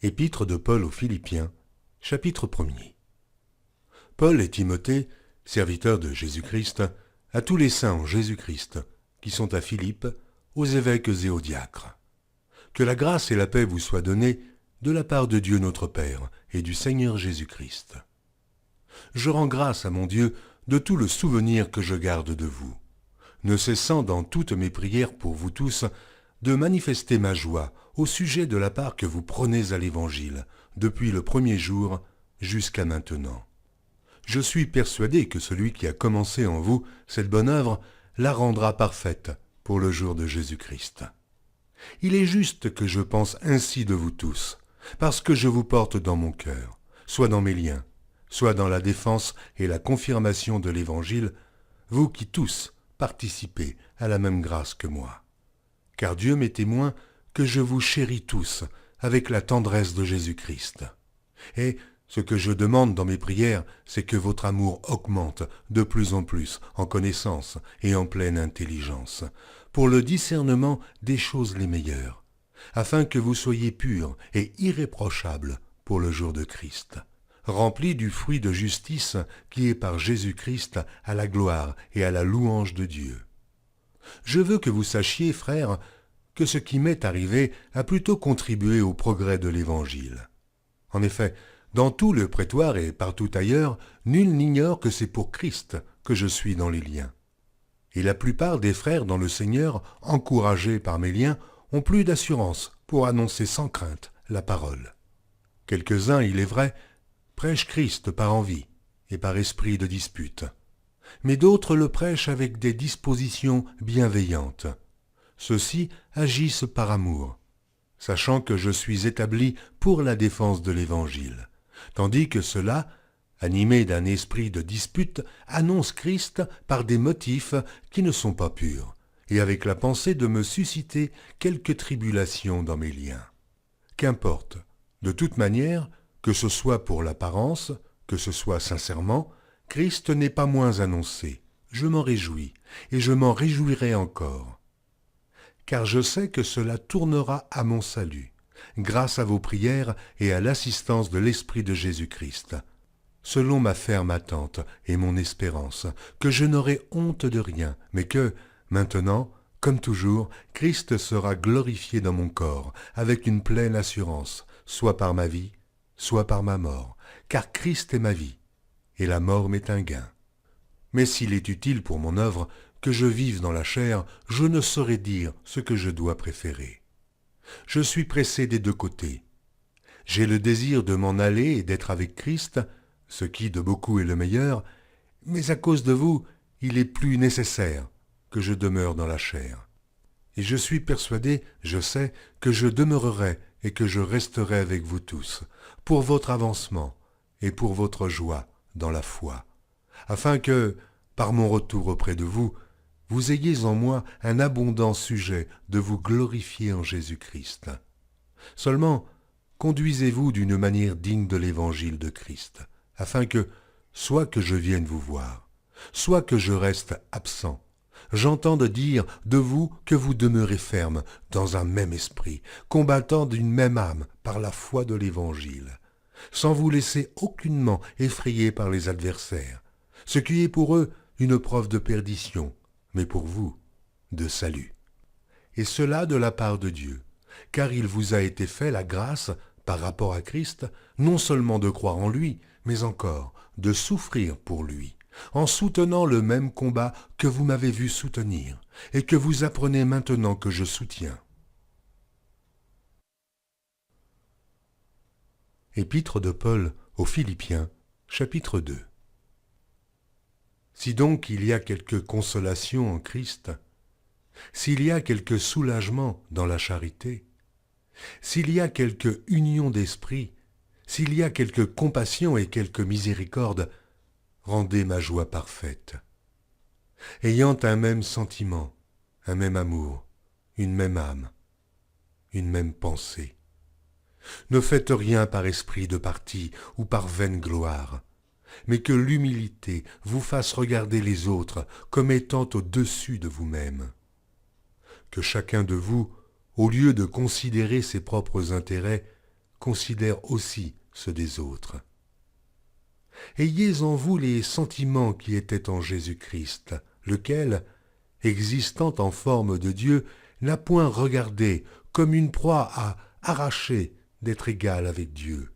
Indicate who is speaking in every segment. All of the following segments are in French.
Speaker 1: Épître de Paul aux Philippiens, chapitre 1er. Paul et Timothée, serviteurs de Jésus-Christ, à tous les saints en Jésus-Christ, qui sont à Philippe, aux évêques et aux diacres. Que la grâce et la paix vous soient données de la part de Dieu notre Père et du Seigneur Jésus-Christ. Je rends grâce à mon Dieu de tout le souvenir que je garde de vous, ne cessant dans toutes mes prières pour vous tous de manifester ma joie au sujet de la part que vous prenez à l'Évangile, depuis le premier jour jusqu'à maintenant. Je suis persuadé que celui qui a commencé en vous cette bonne œuvre la rendra parfaite pour le jour de Jésus-Christ. Il est juste que je pense ainsi de vous tous, parce que je vous porte dans mon cœur, soit dans mes liens, soit dans la défense et la confirmation de l'Évangile, vous qui tous participez à la même grâce que moi. Car Dieu m'est témoin que je vous chéris tous avec la tendresse de Jésus-Christ. Et ce que je demande dans mes prières, c'est que votre amour augmente de plus en plus en connaissance et en pleine intelligence, pour le discernement des choses les meilleures, afin que vous soyez purs et irréprochables pour le jour de Christ, remplis du fruit de justice qui est par Jésus-Christ à la gloire et à la louange de Dieu. Je veux que vous sachiez, frères, que ce qui m'est arrivé a plutôt contribué au progrès de l'Évangile. En effet, dans tout le prétoire et partout ailleurs, nul n'ignore que c'est pour Christ que je suis dans les liens. Et la plupart des frères dans le Seigneur, encouragés par mes liens, ont plus d'assurance pour annoncer sans crainte la parole. Quelques-uns, il est vrai, prêchent Christ par envie et par esprit de dispute. Mais d'autres le prêchent avec des dispositions bienveillantes. Ceux-ci agissent par amour, sachant que je suis établi pour la défense de l'Évangile, tandis que ceux-là, animés d'un esprit de dispute, annoncent Christ par des motifs qui ne sont pas purs, et avec la pensée de me susciter quelques tribulations dans mes liens. Qu'importe, de toute manière, que ce soit pour l'apparence, que ce soit sincèrement, Christ n'est pas moins annoncé. Je m'en réjouis, et je m'en réjouirai encore. Car je sais que cela tournera à mon salut, grâce à vos prières et à l'assistance de l'Esprit de Jésus-Christ, selon ma ferme attente et mon espérance, que je n'aurai honte de rien, mais que, maintenant, comme toujours, Christ sera glorifié dans mon corps, avec une pleine assurance, soit par ma vie, soit par ma mort, car Christ est ma vie, et la mort m'est un gain. Mais s'il est utile pour mon œuvre que je vive dans la chair, je ne saurais dire ce que je dois préférer. Je suis pressé des deux côtés. J'ai le désir de m'en aller et d'être avec Christ, ce qui de beaucoup est le meilleur, mais à cause de vous, il est plus nécessaire que je demeure dans la chair. Et je suis persuadé, je sais, que je demeurerai et que je resterai avec vous tous, pour votre avancement et pour votre joie dans la foi, afin que, par mon retour auprès de vous, vous ayez en moi un abondant sujet de vous glorifier en Jésus-Christ. Seulement, conduisez-vous d'une manière digne de l'Évangile de Christ, afin que, soit que je vienne vous voir, soit que je reste absent, j'entende dire de vous que vous demeurez ferme dans un même esprit, combattant d'une même âme par la foi de l'Évangile, sans vous laisser aucunement effrayer par les adversaires, ce qui est pour eux une preuve de perdition, mais pour vous, de salut. Et cela de la part de Dieu, car il vous a été fait la grâce, par rapport à Christ, non seulement de croire en lui, mais encore de souffrir pour lui, en soutenant le même combat que vous m'avez vu soutenir, et que vous apprenez maintenant que je soutiens. Épître de Paul aux Philippiens, chapitre 2. Si donc il y a quelque consolation en Christ, s'il y a quelque soulagement dans la charité, s'il y a quelque union d'esprit, s'il y a quelque compassion et quelque miséricorde, rendez ma joie parfaite. Ayant un même sentiment, un même amour, une même âme, une même pensée. Ne faites rien par esprit de parti ou par vaine gloire, mais que l'humilité vous fasse regarder les autres comme étant au-dessus de vous-même. Que chacun de vous, au lieu de considérer ses propres intérêts, considère aussi ceux des autres. Ayez en vous les sentiments qui étaient en Jésus-Christ, lequel, existant en forme de Dieu, n'a point regardé comme une proie à arracher d'être égal avec Dieu,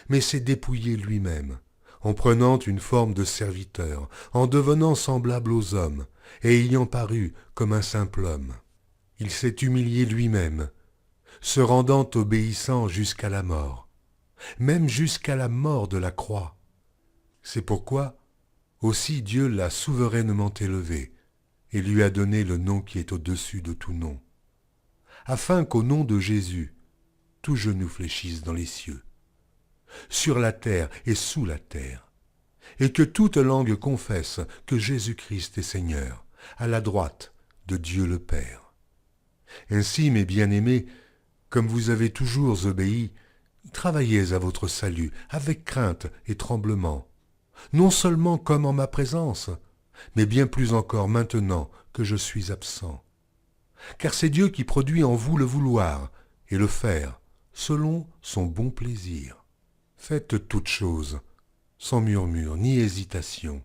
Speaker 1: mais s'est dépouillé lui-même, en prenant une forme de serviteur, en devenant semblable aux hommes, et ayant paru comme un simple homme. Il s'est humilié lui-même, se rendant obéissant jusqu'à la mort, même jusqu'à la mort de la croix. C'est pourquoi aussi Dieu l'a souverainement élevé et lui a donné le nom qui est au-dessus de tout nom, afin qu'au nom de Jésus, tout genou fléchisse dans les cieux, sur la terre et sous la terre, et que toute langue confesse que Jésus-Christ est Seigneur, à la droite de Dieu le Père. Ainsi, mes bien-aimés, comme vous avez toujours obéi, travaillez à votre salut avec crainte et tremblement, non seulement comme en ma présence, mais bien plus encore maintenant que je suis absent. Car c'est Dieu qui produit en vous le vouloir et le faire, selon son bon plaisir. Faites toutes choses, sans murmure ni hésitation,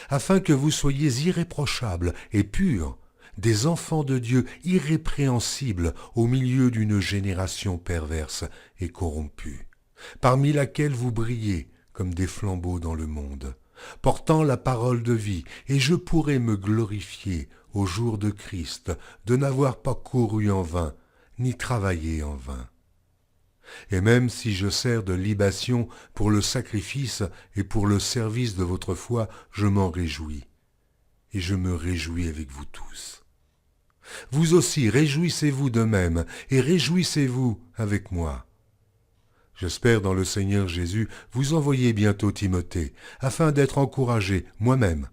Speaker 1: afin que vous soyez irréprochables et purs, des enfants de Dieu irrépréhensibles au milieu d'une génération perverse et corrompue, parmi laquelle vous brillez comme des flambeaux dans le monde, portant la parole de vie, et je pourrai me glorifier au jour de Christ de n'avoir pas couru en vain, ni travaillé en vain. Et même si je sers de libation pour le sacrifice et pour le service de votre foi, je m'en réjouis, et je me réjouis avec vous tous. Vous aussi, réjouissez-vous de même, et réjouissez-vous avec moi. J'espère dans le Seigneur Jésus vous envoyer bientôt Timothée, afin d'être encouragé moi-même,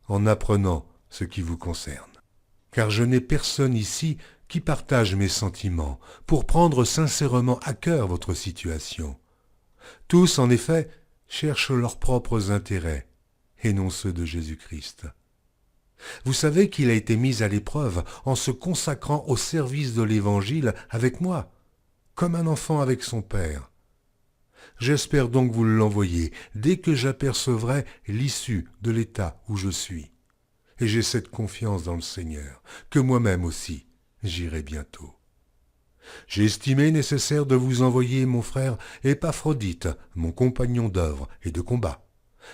Speaker 1: en apprenant ce qui vous concerne. Car je n'ai personne ici qui partage mes sentiments, pour prendre sincèrement à cœur votre situation. Tous, en effet, cherchent leurs propres intérêts, et non ceux de Jésus-Christ. Vous savez qu'il a été mis à l'épreuve en se consacrant au service de l'Évangile avec moi, comme un enfant avec son père. J'espère donc vous l'envoyer dès que j'apercevrai l'issue de l'état où je suis. Et j'ai cette confiance dans le Seigneur, que moi-même aussi j'irai bientôt. J'ai estimé nécessaire de vous envoyer mon frère Épaphrodite, mon compagnon d'œuvre et de combat,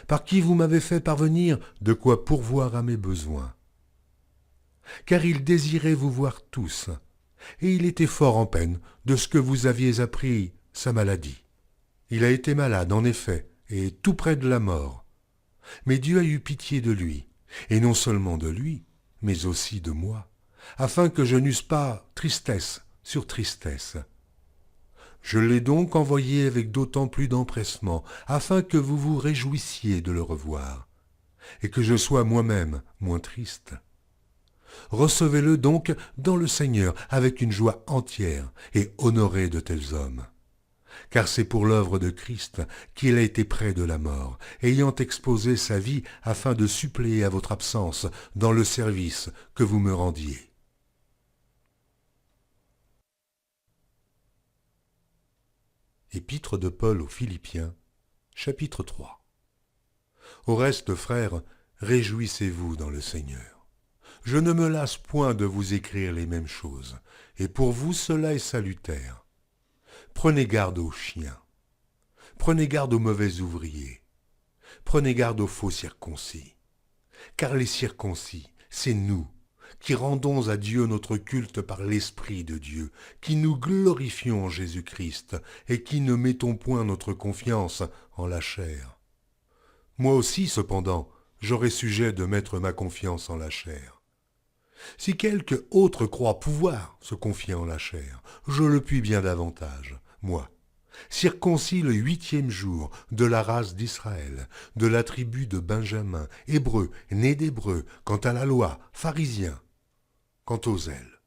Speaker 1: par qui vous m'avez fait parvenir de quoi pourvoir à mes besoins. Car il désirait vous voir tous, et il était fort en peine de ce que vous aviez appris sa maladie. Il a été malade, en effet, et tout près de la mort. Mais Dieu a eu pitié de lui, et non seulement de lui, mais aussi de moi, afin que je n'eusse pas tristesse sur tristesse. Je l'ai donc envoyé avec d'autant plus d'empressement, afin que vous vous réjouissiez de le revoir, et que je sois moi-même moins triste. Recevez-le donc dans le Seigneur avec une joie entière, et honorez de tels hommes. Car c'est pour l'œuvre de Christ qu'il a été près de la mort, ayant exposé sa vie afin de suppléer à votre absence dans le service que vous me rendiez. Épître de Paul aux Philippiens, chapitre 3. Au reste, frères, réjouissez-vous dans le Seigneur. Je ne me lasse point de vous écrire les mêmes choses, et pour vous cela est salutaire. Prenez garde aux chiens, prenez garde aux mauvais ouvriers, prenez garde aux faux circoncis, car les circoncis, c'est nous, qui rendons à Dieu notre culte par l'Esprit de Dieu, qui nous glorifions en Jésus-Christ, et qui ne mettons point notre confiance en la chair. Moi aussi, cependant, j'aurais sujet de mettre ma confiance en la chair. Si quelque autre croit pouvoir se confier en la chair, je le puis bien davantage, moi, circoncis le 8e jour, de la race d'Israël, de la tribu de Benjamin, hébreu, né d'hébreu, quant à la loi, pharisien, quant au zèle,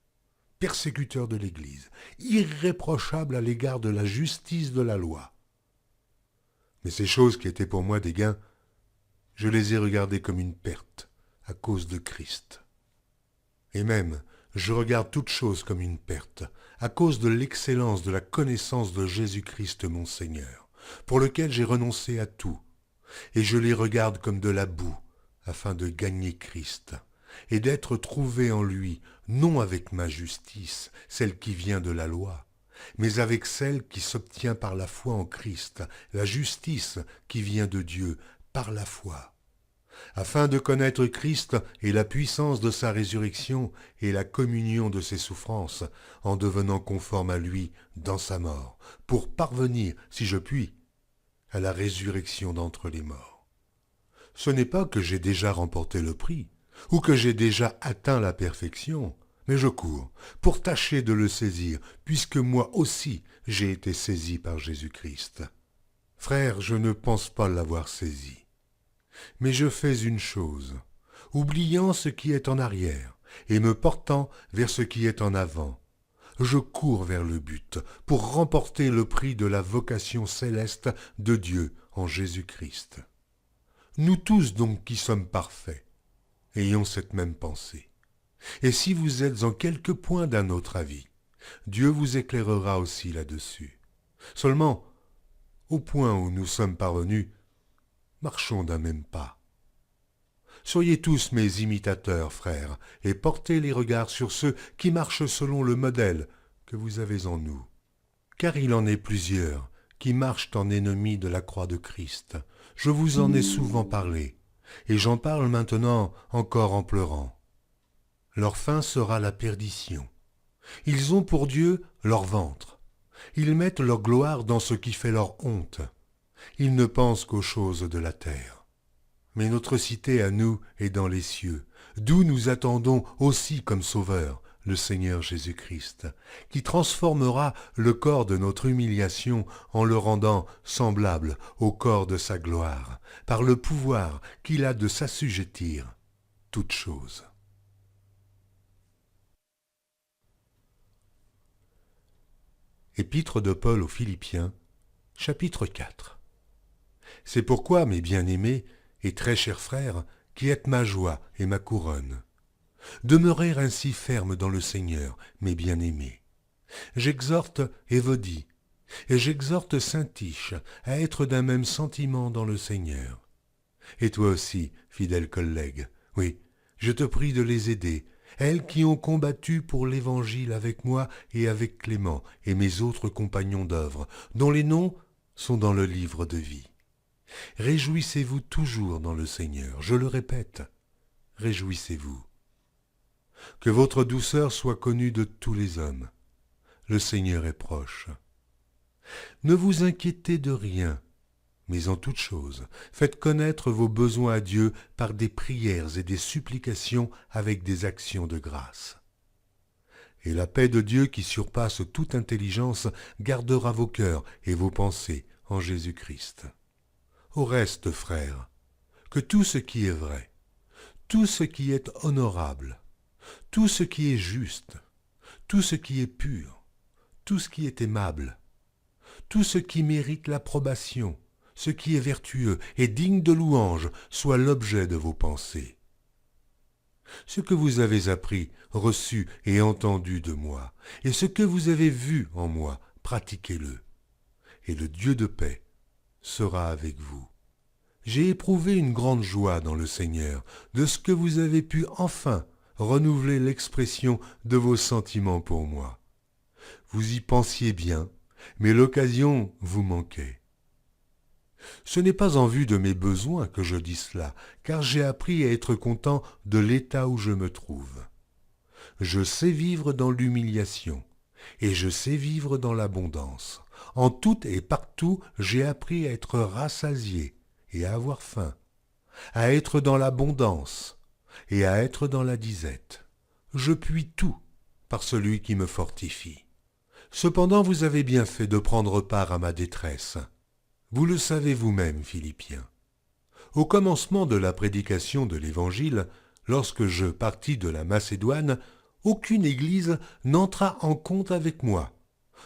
Speaker 1: persécuteur de l'Église, irréprochable à l'égard de la justice de la loi. Mais ces choses qui étaient pour moi des gains, je les ai regardées comme une perte à cause de Christ. Et même, je regarde toutes choses comme une perte, à cause de l'excellence de la connaissance de Jésus-Christ mon Seigneur, pour lequel j'ai renoncé à tout, et je les regarde comme de la boue, afin de gagner Christ, et d'être trouvé en lui, non avec ma justice, celle qui vient de la loi, mais avec celle qui s'obtient par la foi en Christ, la justice qui vient de Dieu par la foi, afin de connaître Christ et la puissance de sa résurrection et la communion de ses souffrances, en devenant conforme à lui dans sa mort, pour parvenir, si je puis, à la résurrection d'entre les morts. Ce n'est pas que j'ai déjà remporté le prix, ou que j'ai déjà atteint la perfection, mais je cours pour tâcher de le saisir, puisque moi aussi j'ai été saisi par Jésus-Christ. Frère, je ne pense pas l'avoir saisi. Mais je fais une chose, oubliant ce qui est en arrière, et me portant vers ce qui est en avant. Je cours vers le but, pour remporter le prix de la vocation céleste de Dieu en Jésus-Christ. Nous tous donc qui sommes parfaits, ayons cette même pensée. Et si vous êtes en quelque point d'un autre avis, Dieu vous éclairera aussi là-dessus. Seulement, au point où nous sommes parvenus, marchons d'un même pas. Soyez tous mes imitateurs, frères, et portez les regards sur ceux qui marchent selon le modèle que vous avez en nous. Car il en est plusieurs qui marchent en ennemis de la croix de Christ. Je vous en ai souvent parlé, et j'en parle maintenant encore en pleurant. Leur fin sera la perdition. Ils ont pour Dieu leur ventre. Ils mettent leur gloire dans ce qui fait leur honte. Ils ne pensent qu'aux choses de la terre. Mais notre cité à nous est dans les cieux, d'où nous attendons aussi comme Sauveur le Seigneur Jésus-Christ, qui transformera le corps de notre humiliation en le rendant semblable au corps de sa gloire, par le pouvoir qu'il a de s'assujettir toutes choses. Épître de Paul aux Philippiens, chapitre 4. C'est pourquoi, mes bien-aimés et très chers frères, qui êtes ma joie et ma couronne, demeurez ainsi fermes dans le Seigneur, mes bien-aimés. J'exhorte Évodie, et j'exhorte Syntyche à être d'un même sentiment dans le Seigneur. Et toi aussi, fidèle collègue, oui, je te prie de les aider, elles qui ont combattu pour l'Évangile avec moi et avec Clément et mes autres compagnons d'œuvre, dont les noms sont dans le livre de vie. Réjouissez-vous toujours dans le Seigneur, je le répète, réjouissez-vous. Que votre douceur soit connue de tous les hommes. Le Seigneur est proche. Ne vous inquiétez de rien, mais en toute chose, faites connaître vos besoins à Dieu par des prières et des supplications avec des actions de grâce. Et la paix de Dieu qui surpasse toute intelligence gardera vos cœurs et vos pensées en Jésus-Christ. Au reste, frères, que tout ce qui est vrai, tout ce qui est honorable, tout ce qui est juste, tout ce qui est pur, tout ce qui est aimable, tout ce qui mérite l'approbation, ce qui est vertueux et digne de louange soit l'objet de vos pensées. Ce que vous avez appris, reçu et entendu de moi, et ce que vous avez vu en moi, pratiquez-le, et le Dieu de paix sera avec vous. J'ai éprouvé une grande joie dans le Seigneur, de ce que vous avez pu enfin renouveler l'expression de vos sentiments pour moi. Vous y pensiez bien, mais l'occasion vous manquait. Ce n'est pas en vue de mes besoins que je dis cela, car j'ai appris à être content de l'état où je me trouve. Je sais vivre dans l'humiliation, et je sais vivre dans l'abondance. En tout et partout, j'ai appris à être rassasié et à avoir faim, à être dans l'abondance et à être dans la disette. Je puis tout par celui qui me fortifie. Cependant, vous avez bien fait de prendre part à ma détresse. Vous le savez vous-même, Philippiens. Au commencement de la prédication de l'Évangile, lorsque je partis de la Macédoine, aucune église n'entra en compte avec moi,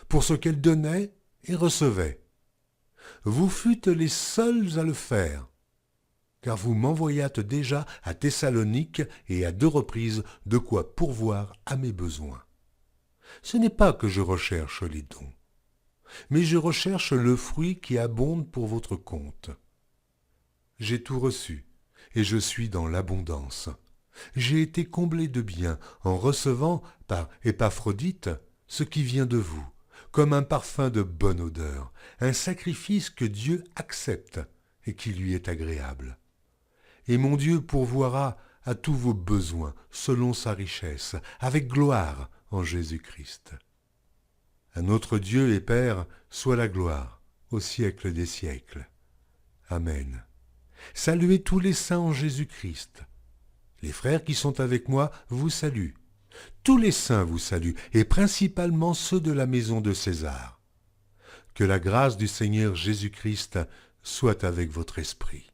Speaker 1: pour ce qu'elle donnait et recevait. Vous fûtes les seuls à le faire, car vous m'envoyâtes déjà à Thessalonique et à 2 reprises de quoi pourvoir à mes besoins. Ce n'est pas que je recherche les dons, mais je recherche le fruit qui abonde pour votre compte. J'ai tout reçu, et je suis dans l'abondance. J'ai été comblé de bien en recevant par Épaphrodite ce qui vient de vous, comme un parfum de bonne odeur, un sacrifice que Dieu accepte et qui lui est agréable. Et mon Dieu pourvoira à tous vos besoins selon sa richesse, avec gloire en Jésus-Christ. À notre Dieu et Père soit la gloire au siècle des siècles. Amen. Saluez tous les saints en Jésus-Christ. Les frères qui sont avec moi vous saluent. Tous les saints vous saluent, et principalement ceux de la maison de César. Que la grâce du Seigneur Jésus-Christ soit avec votre esprit.